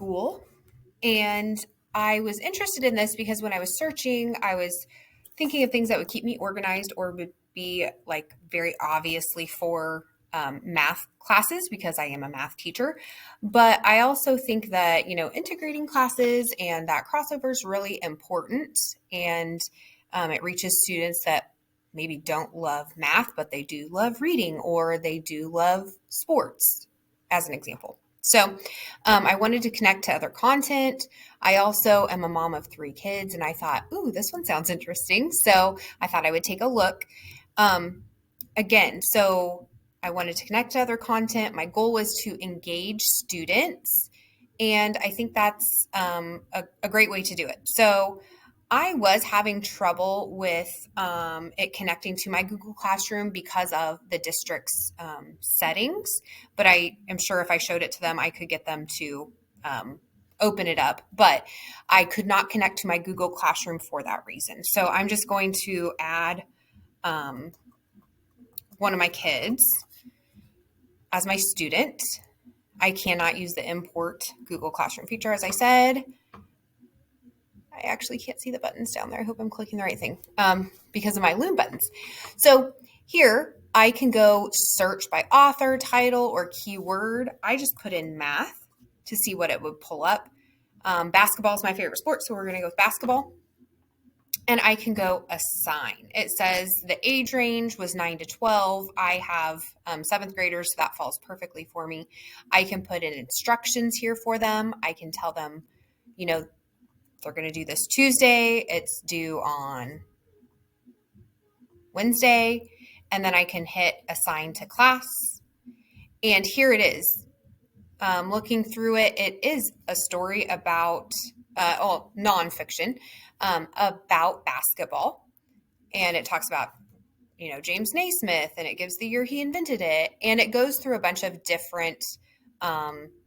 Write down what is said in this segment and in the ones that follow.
School. And I was interested in this because when I was searching, I was thinking of things that would keep me organized or would be like very obviously for math classes because I am a math teacher. But I also think that, integrating classes and that crossover is really important. And it reaches students that maybe don't love math, but they do love reading or they do love sports, as an example. So I wanted to connect to other content. I also am a mom of 3 kids, and I thought, ooh, this one sounds interesting. So I thought I would take a look. Again, so I wanted to connect to other content. My goal was to engage students, and I think that's a great way to do it. So I was having trouble with it connecting to my Google Classroom because of the district's settings, but I am sure if I showed it to them, I could get them to open it up, but I could not connect to my Google Classroom for that reason. So I'm just going to add one of my kids as my student. I cannot use the import Google Classroom feature, as I said. I actually can't see the buttons down there. I hope I'm clicking the right thing because of my Loom buttons. So here I can go search by author, title, or keyword. I just put in math to see what it would pull up. Basketball is my favorite sport, so we're going to go with basketball. And I can go assign. It says the age range was 9 to 12. I have 7th graders, so that falls perfectly for me. I can put in instructions here for them. I can tell them, they're going to do this Tuesday. It's due on Wednesday. And then I can hit assign to class. And here it is. Looking through it, it is a story about, nonfiction, about basketball. And it talks about, James Naismith, and it gives the year he invented it. And it goes through a bunch of different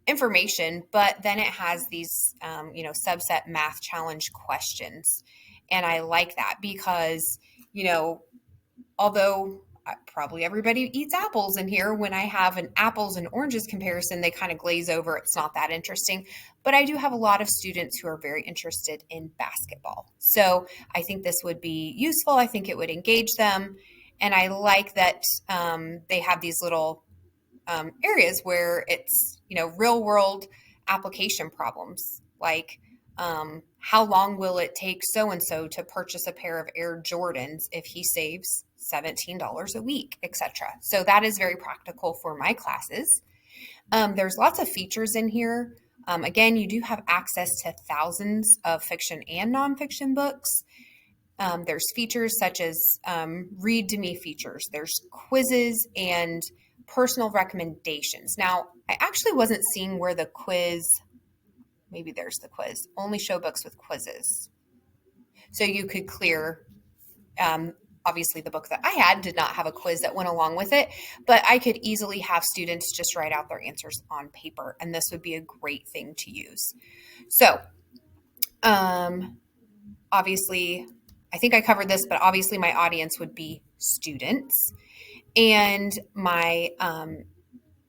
information, but then it has these, subset math challenge questions. And I like that because, although probably everybody eats apples in here, when I have an apples and oranges comparison, they kind of glaze over. It's not that interesting, but I do have a lot of students who are very interested in basketball. So I think this would be useful. I think it would engage them. And I like that they have these little areas where it's, real world application problems like how long will it take so-and-so to purchase a pair of Air Jordans if he saves $17 a week, etc. So that is very practical for my classes. There's lots of features in here. Again, you do have access to thousands of fiction and nonfiction books. There's features such as read to me features. There's quizzes and personal recommendations. Now, I actually wasn't seeing where the quiz, maybe there's the quiz, only show books with quizzes. So you could clear, obviously the book that I had did not have a quiz that went along with it, but I could easily have students just write out their answers on paper, and this would be a great thing to use. So, obviously, I think I covered this, but obviously my audience would be students. And my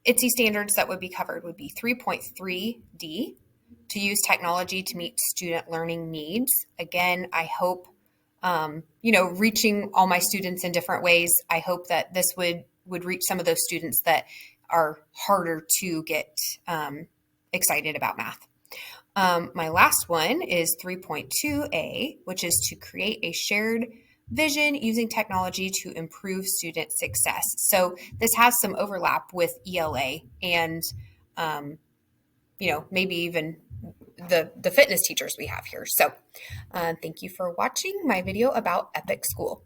ITSE standards that would be covered would be 3.3D, to use technology to meet student learning needs. Again, I hope, reaching all my students in different ways. I hope that this would reach some of those students that are harder to get excited about math. My last one is 3.2A, which is to create a shared vision using technology to improve student success. So this has some overlap with ELA and, maybe even the fitness teachers we have here. So thank you for watching my video about Epic School.